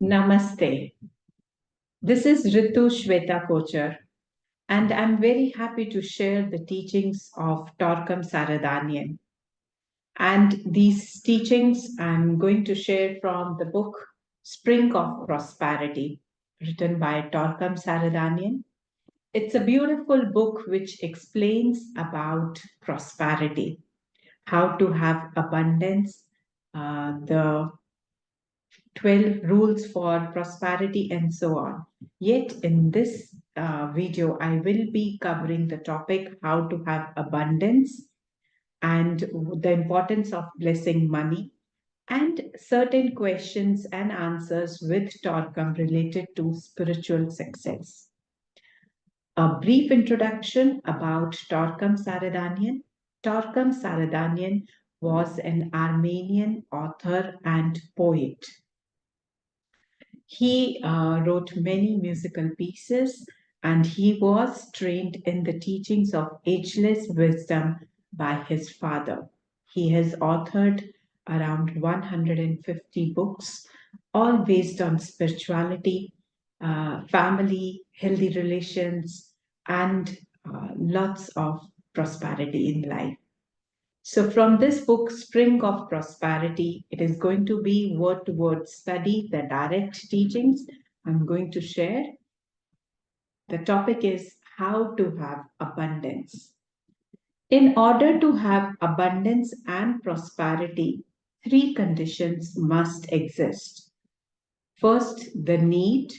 Namaste. This is Ritu Shweta Kochar, and I'm very happy to share the teachings of TORKOM Saradanian. And these teachings I'm going to share from the book Spring of Prosperity, written by TORKOM Saradanian. It's a beautiful book which explains about prosperity, how to have abundance, the 12 rules for prosperity, and so on. Yet, in this video, I will be covering the topic how to have abundance and the importance of blessing money and certain questions and answers with Torkam related to spiritual success. A brief introduction about Torkam Saradanian. Torkam Saradanian was an Armenian author and poet. He wrote many musical pieces and he was trained in the teachings of ageless wisdom by his father. He has authored around 150 books, all based on spirituality, family, healthy relations, and lots of prosperity in life. So, from this book, Spring of Prosperity, it is going to be word to word study, the direct teachings I'm going to share. The topic is how to have abundance. In order to have abundance and prosperity, three conditions must exist. First, the need.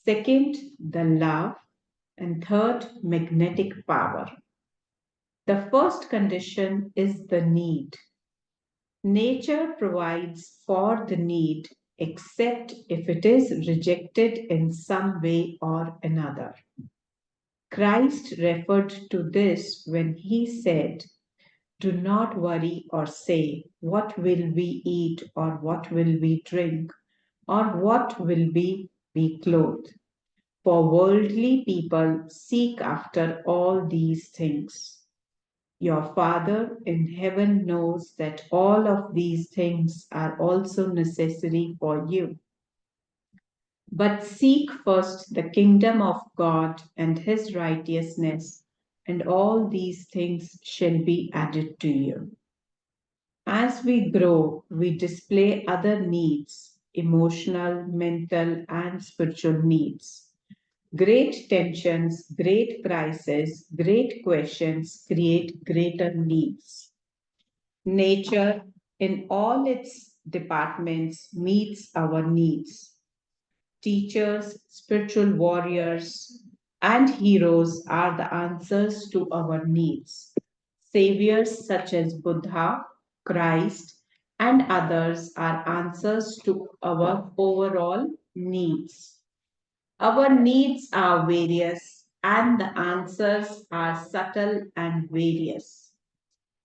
Second, the love. And third, magnetic power. The first condition is the need. Nature provides for the need except if it is rejected in some way or another. Christ referred to this when he said, "Do not worry or say, what will we eat or what will we drink or what will we be clothed? For worldly people seek after all these things. Your Father in heaven knows that all of these things are also necessary for you. But seek first the kingdom of God and his righteousness, and all these things shall be added to you." As we grow, we display other needs, emotional, mental, and spiritual needs. Great tensions, great crises, great questions create greater needs. Nature, in all its departments, meets our needs. Teachers, spiritual warriors, and heroes are the answers to our needs. Saviors such as Buddha, Christ, and others are answers to our overall needs. Our needs are various, and the answers are subtle and various.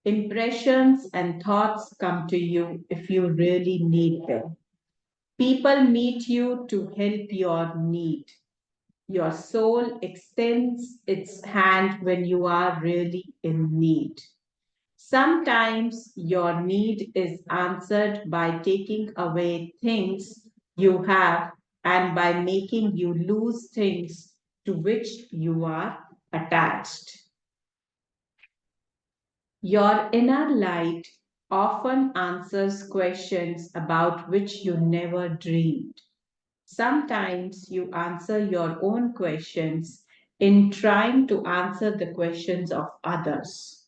Impressions and thoughts come to you if you really need them. People meet you to help your need. Your soul extends its hand when you are really in need. Sometimes your need is answered by taking away things you have and by making you lose things to which you are attached. Your inner light often answers questions about which you never dreamed. Sometimes you answer your own questions in trying to answer the questions of others.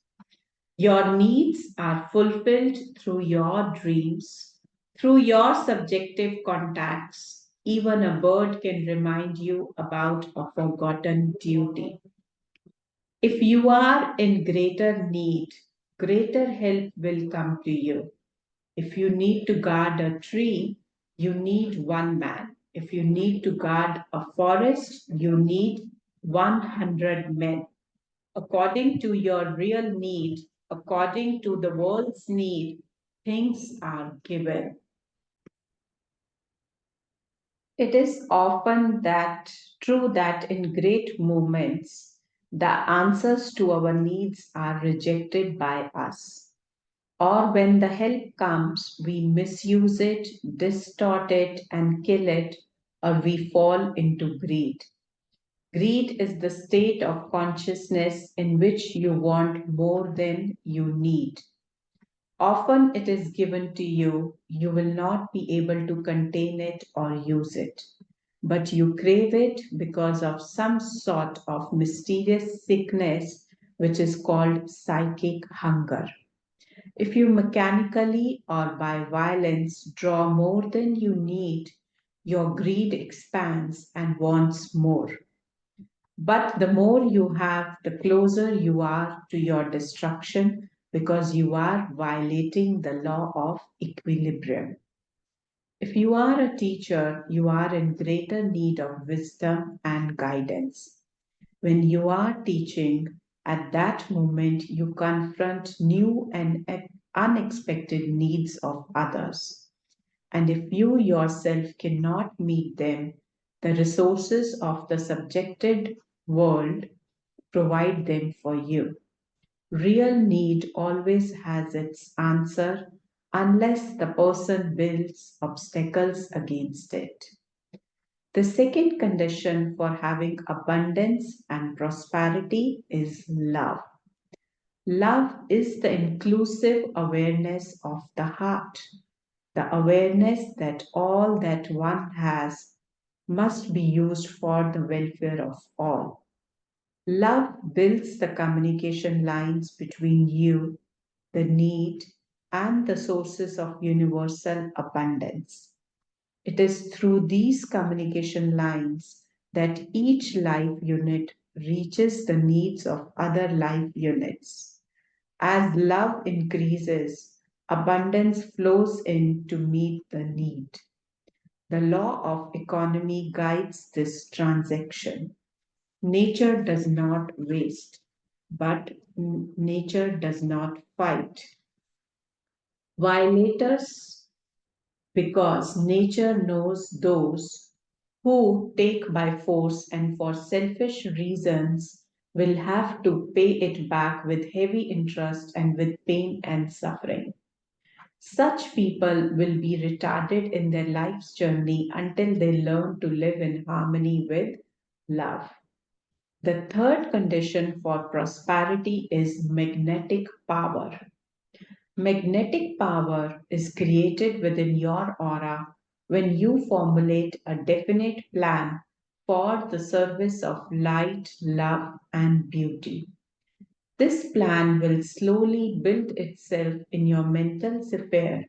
Your needs are fulfilled through your dreams, through your subjective contacts. Even a bird can remind you about a forgotten duty. If you are in greater need, greater help will come to you. If you need to guard a tree, you need one man. If you need to guard a forest, you need 100 men. According to your real need, according to the world's need, things are given. It is often that true that in great moments, the answers to our needs are rejected by us. Or when the help comes, we misuse it, distort it, and kill it, or we fall into greed. Greed is the state of consciousness in which you want more than you need. Often it is given to you, you will not be able to contain it or use it. But you crave it because of some sort of mysterious sickness which is called psychic hunger. If you mechanically or by violence draw more than you need, your greed expands and wants more. But the more you have, the closer you are to your destruction because you are violating the law of equilibrium. If you are a teacher, you are in greater need of wisdom and guidance. When you are teaching, at that moment you confront new and unexpected needs of others. And if you yourself cannot meet them, the resources of the subjected world provide them for you. Real need always has its answer unless the person builds obstacles against it. The second condition for having abundance and prosperity is love. Love is the inclusive awareness of the heart, the awareness that all that one has must be used for the welfare of all. Love builds the communication lines between you, the need, and the sources of universal abundance. It is through these communication lines that each life unit reaches the needs of other life units. As love increases, abundance flows in to meet the need. The law of economy guides this transaction. Nature does not waste, but nature does not fight. Violators, because nature knows those who take by force and for selfish reasons will have to pay it back with heavy interest and with pain and suffering. Such people will be retarded in their life's journey until they learn to live in harmony with love. The third condition for prosperity is magnetic power. Magnetic power is created within your aura when you formulate a definite plan for the service of light, love, and beauty. This plan will slowly build itself in your mental sphere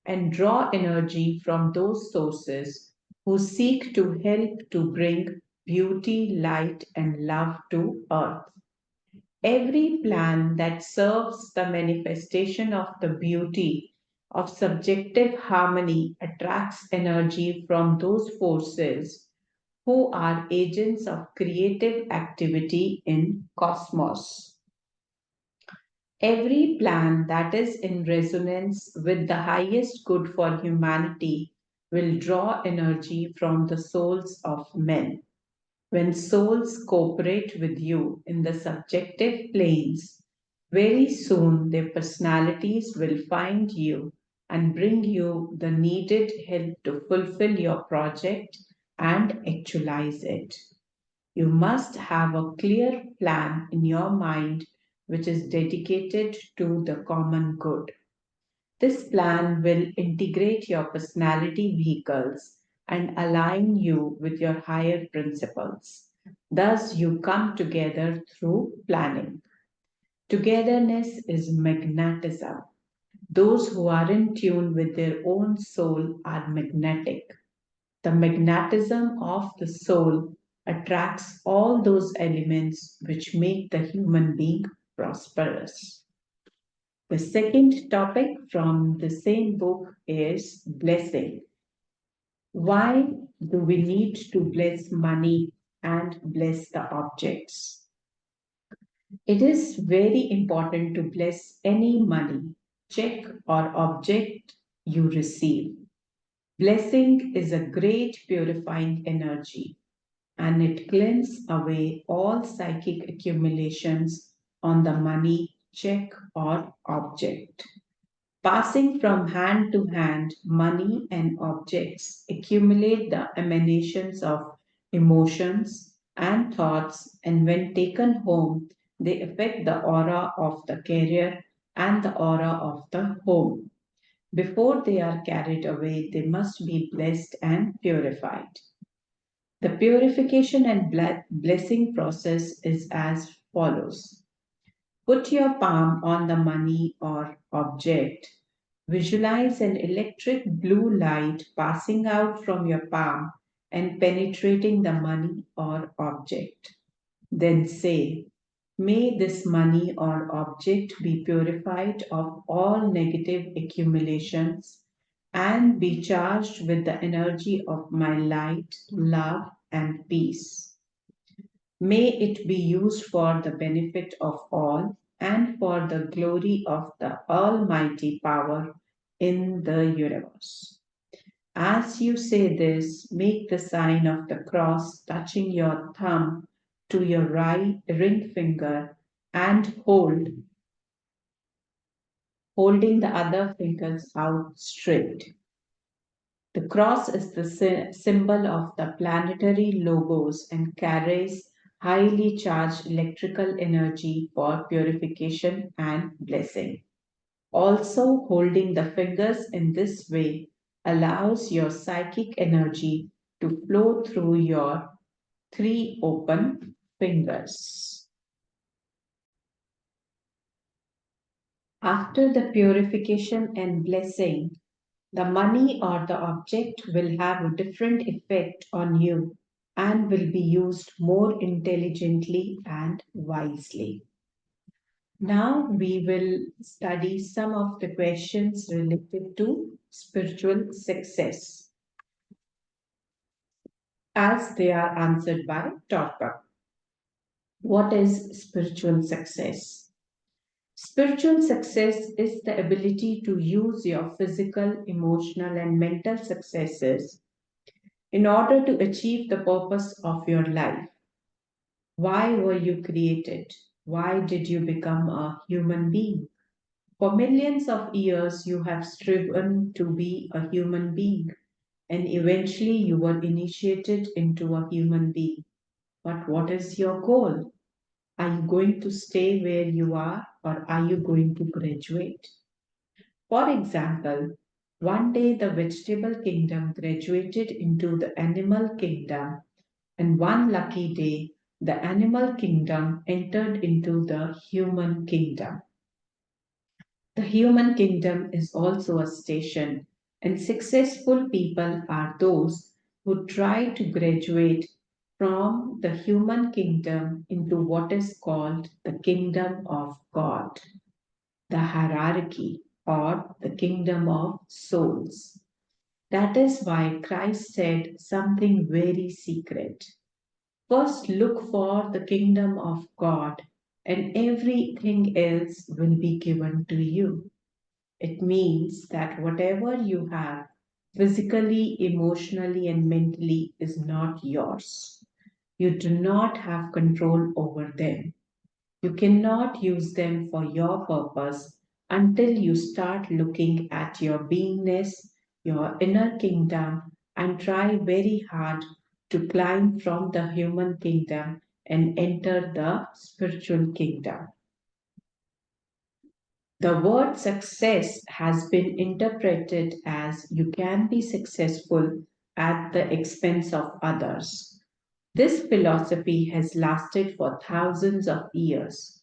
and draw energy from those sources who seek to help to bring beauty, light, and love to earth. Every plan that serves the manifestation of the beauty of subjective harmony attracts energy from those forces who are agents of creative activity in cosmos. Every plan that is in resonance with the highest good for humanity will draw energy from the souls of men. When souls cooperate with you in the subjective planes, very soon their personalities will find you and bring you the needed help to fulfill your project and actualize it. You must have a clear plan in your mind which is dedicated to the common good. This plan will integrate your personality vehicles and align you with your higher principles. Thus, you come together through planning. Togetherness is magnetism. Those who are in tune with their own soul are magnetic. The magnetism of the soul attracts all those elements which make the human being prosperous. The second topic from the same book is blessing. Why do we need to bless money and bless the objects? It is very important to bless any money, check, or object you receive. Blessing is a great purifying energy and it cleanses away all psychic accumulations on the money, check, or object. Passing from hand to hand, money and objects accumulate the emanations of emotions and thoughts, and when taken home, they affect the aura of the carrier and the aura of the home. Before they are carried away, they must be blessed and purified. The purification and blessing process is as follows. Put your palm on the money or object. Visualize an electric blue light passing out from your palm and penetrating the money or object. Then say, may this money or object be purified of all negative accumulations and be charged with the energy of my light, love, and peace. May it be used for the benefit of all and for the glory of the Almighty power in the universe. As you say this, make the sign of the cross touching your thumb to your right ring finger and holding the other fingers out straight. The cross is the symbol of the planetary logos and carries highly charged electrical energy for purification and blessing. Also, holding the fingers in this way allows your psychic energy to flow through your three open fingers. After the purification and blessing, the money or the object will have a different effect on you and will be used more intelligently and wisely. Now we will study some of the questions related to spiritual success as they are answered by Torka. What is spiritual success? Spiritual success is the ability to use your physical, emotional, and mental successes in order to achieve the purpose of your life. Why were you created? Why did you become a human being? For millions of years, you have striven to be a human being, and eventually you were initiated into a human being. But what is your goal? Are you going to stay where you are, or are you going to graduate? For example, one day the vegetable kingdom graduated into the animal kingdom, and one lucky day the animal kingdom entered into the human kingdom. The human kingdom is also a station, and successful people are those who try to graduate from the human kingdom into what is called the kingdom of God, the hierarchy, or the kingdom of souls. That is why Christ said something very secret. First, look for the kingdom of God, and everything else will be given to you. It means that whatever you have, physically, emotionally, and mentally, is not yours. You do not have control over them. You cannot use them for your purpose until you start looking at your beingness, your inner kingdom, and try very hard to climb from the human kingdom and enter the spiritual kingdom. The word success has been interpreted as you can be successful at the expense of others. This philosophy has lasted for thousands of years.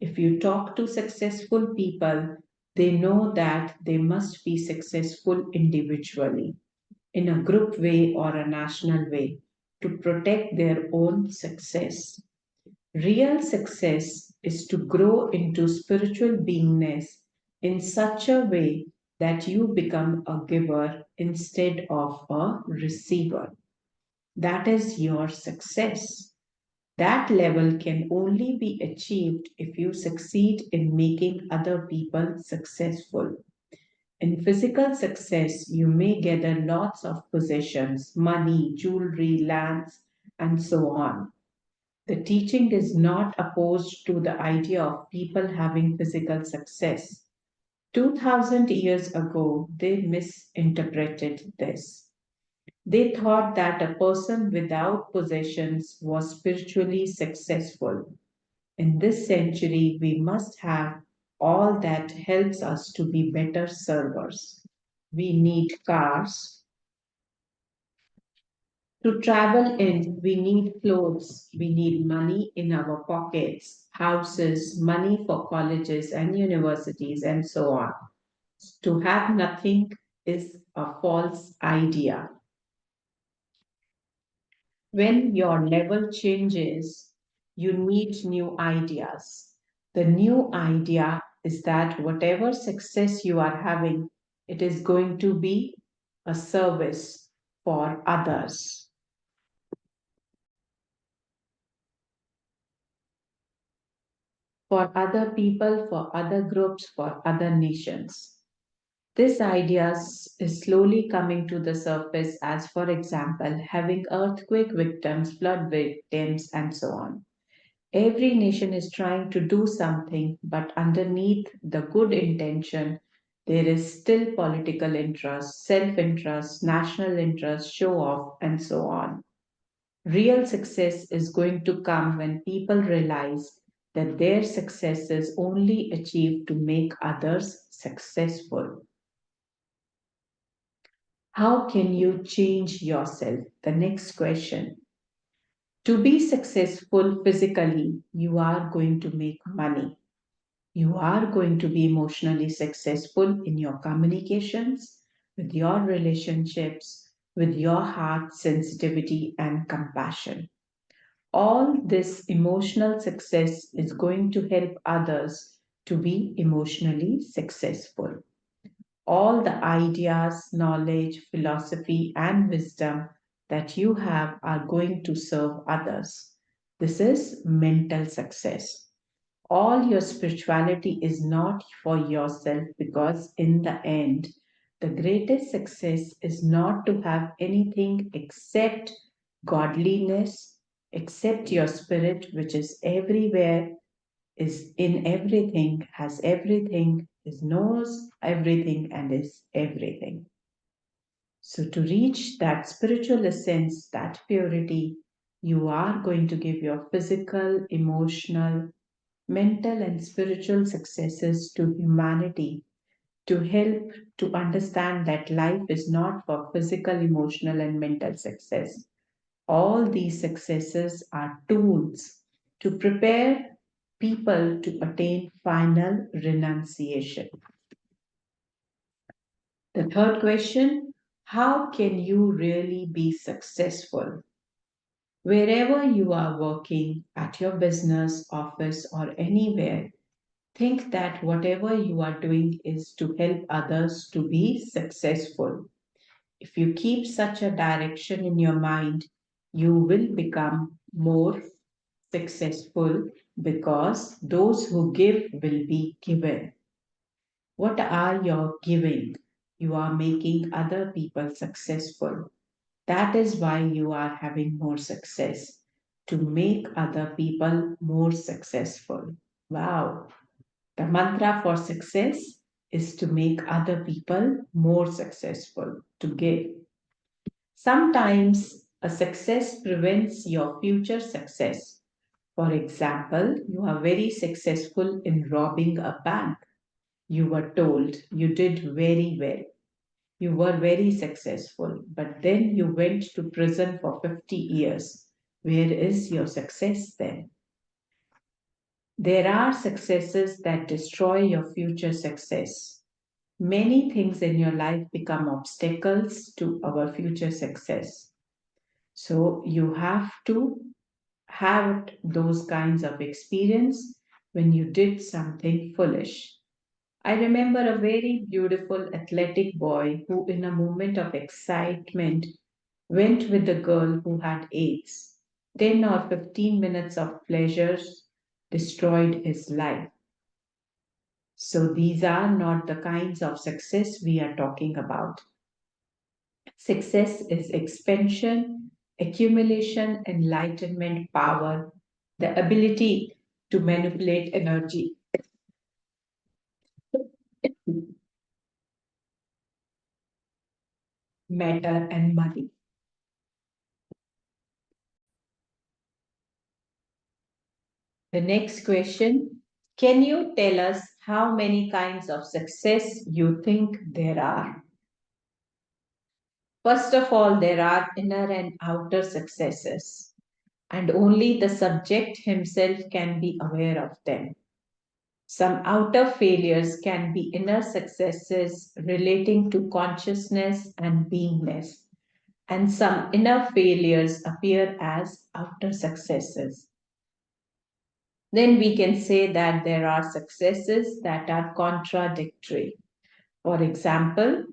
If you talk to successful people, they know that they must be successful individually, in a group way or a national way, to protect their own success. Real success is to grow into spiritual beingness in such a way that you become a giver instead of a receiver. That is your success. That level can only be achieved if you succeed in making other people successful. In physical success, you may gather lots of possessions, money, jewelry, lands, and so on. The teaching is not opposed to the idea of people having physical success. 2000 years ago, they misinterpreted this. They thought that a person without possessions was spiritually successful. In this century, we must have all that helps us to be better servers. We need cars to travel in, we need clothes, we need money in our pockets, houses, money for colleges and universities, and so on. To have nothing is a false idea. When your level changes, you need new ideas. The new idea is that whatever success you are having, it is going to be a service for others, for other people, for other groups, for other nations. This idea is slowly coming to the surface as, for example, having earthquake victims, flood victims, and so on. Every nation is trying to do something, but underneath the good intention, there is still political interest, self interest, national interest, show off, and so on. Real success is going to come when people realize that their success is only achieved to make others successful. How can you change yourself? The next question. To be successful physically, you are going to make money. You are going to be emotionally successful in your communications, with your relationships, with your heart sensitivity and compassion. All this emotional success is going to help others to be emotionally successful. All the ideas, knowledge, philosophy, and wisdom that you have are going to serve others. This is mental success. All your spirituality is not for yourself because, in the end, the greatest success is not to have anything except godliness, except your spirit, which is everywhere, is in everything, has everything, is knows everything, and is everything. So, to reach that spiritual essence, that purity, you are going to give your physical, emotional, mental, and spiritual successes to humanity to help to understand that life is not for physical, emotional, and mental success. All these successes are tools to prepare people to attain final renunciation. The third question, how can you really be successful? Wherever you are working, at your business, office, or anywhere, think that whatever you are doing is to help others to be successful. If you keep such a direction in your mind, you will become more successful because those who give will be given. What are your giving? You are making other people successful. That is why you are having more success, to make other people more successful. Wow. The mantra for success is to make other people more successful, to give. Sometimes a success prevents your future success. For example, you are very successful in robbing a bank. You were told you did very well. You were very successful, but then you went to prison for 50 years. Where is your success then? There are successes that destroy your future success. Many things in your life become obstacles to our future success. So you have to have those kinds of experience when you did something foolish. I remember a very beautiful athletic boy who, in a moment of excitement, went with the girl who had AIDS. 10 or 15 minutes of pleasures destroyed his life. So these are not the kinds of success we are talking about. Success is expansion, accumulation, enlightenment, power, the ability to manipulate energy. matter, and money. The next question, can you tell us how many kinds of success you think there are? First of all, there are inner and outer successes, and only the subject himself can be aware of them. Some outer failures can be inner successes relating to consciousness and beingness, and some inner failures appear as outer successes. Then we can say that there are successes that are contradictory. For example,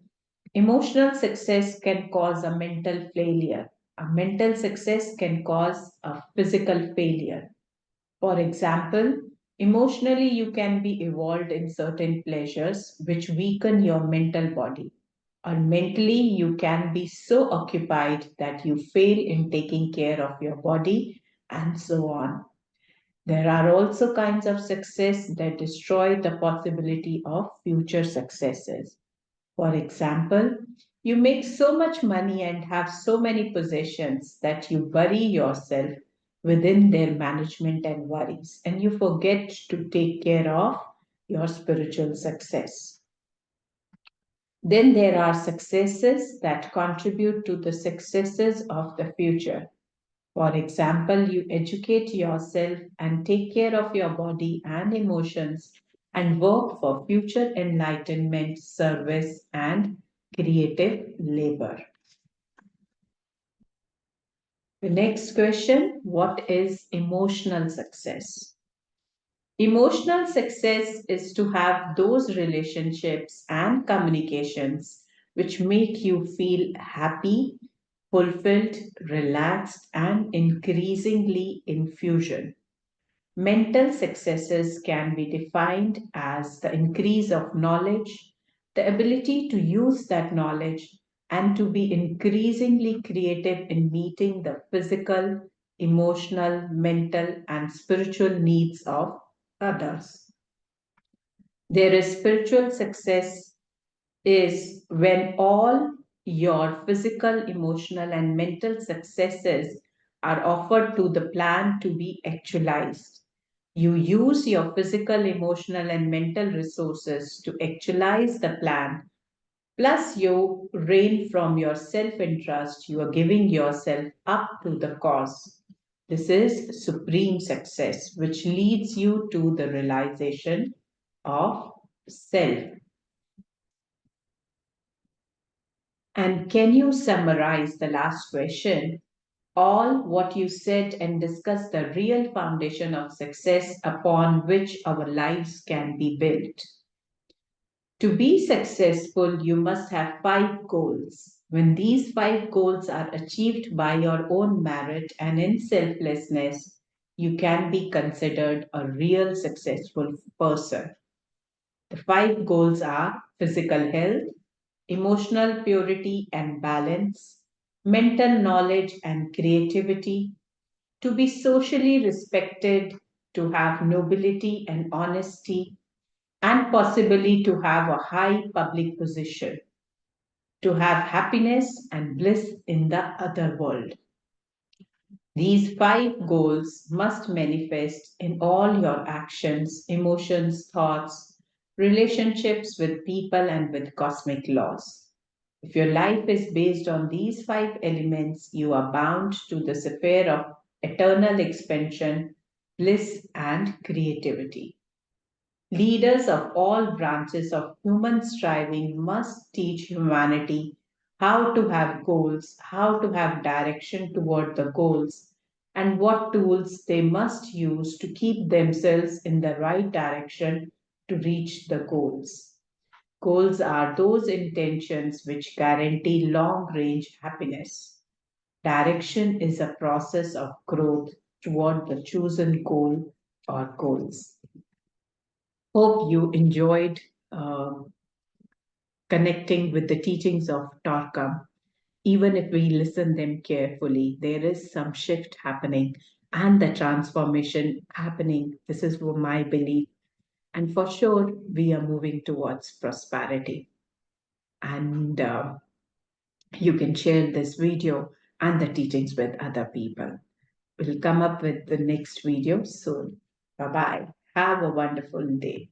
emotional success can cause a mental failure. A mental success can cause a physical failure. For example, emotionally you can be involved in certain pleasures which weaken your mental body. Or mentally you can be so occupied that you fail in taking care of your body and so on. There are also kinds of success that destroy the possibility of future successes. For example, you make so much money and have so many possessions that you bury yourself within their management and worries, and you forget to take care of your spiritual success. Then there are successes that contribute to the successes of the future. For example, you educate yourself and take care of your body and emotions and work for future enlightenment, service, and creative labor. The next question, what is emotional success? Emotional success is to have those relationships and communications which make you feel happy, fulfilled, relaxed, and increasingly in fusion. Mental successes can be defined as the increase of knowledge, the ability to use that knowledge, and to be increasingly creative in meeting the physical, emotional, mental, and spiritual needs of others. There is spiritual success is when all your physical, emotional, and mental successes are offered to the plan to be actualized. You use your physical, emotional, and mental resources to actualize the plan. Plus, you reign from your self interest. You are giving yourself up to the cause. This is supreme success, which leads you to the realization of self. And can you summarize the last question? All what you said and discuss the real foundation of success upon which our lives can be built. To be successful, you must have five goals. When these five goals are achieved by your own merit and in selflessness, you can be considered a real successful person. The five goals are physical health, emotional purity and balance, mental knowledge and creativity, to be socially respected, to have nobility and honesty, and possibly to have a high public position, to have happiness and bliss in the other world. These five goals must manifest in all your actions, emotions, thoughts, relationships with people, and with cosmic laws. If your life is based on these five elements, you are bound to the sphere of eternal expansion, bliss, and creativity. Leaders of all branches of human striving must teach humanity how to have goals, how to have direction toward the goals, and what tools they must use to keep themselves in the right direction to reach the goals. Goals are those intentions which guarantee long range happiness. Direction is a process of growth toward the chosen goal or goals. Hope you enjoyed connecting with the teachings of Torkam. Even if we listen them carefully, there is some shift happening and the transformation happening. This is my belief. And for sure, we are moving towards prosperity. And you can share this video and the teachings with other people. We'll come up with the next video soon. Bye bye. Have a wonderful day.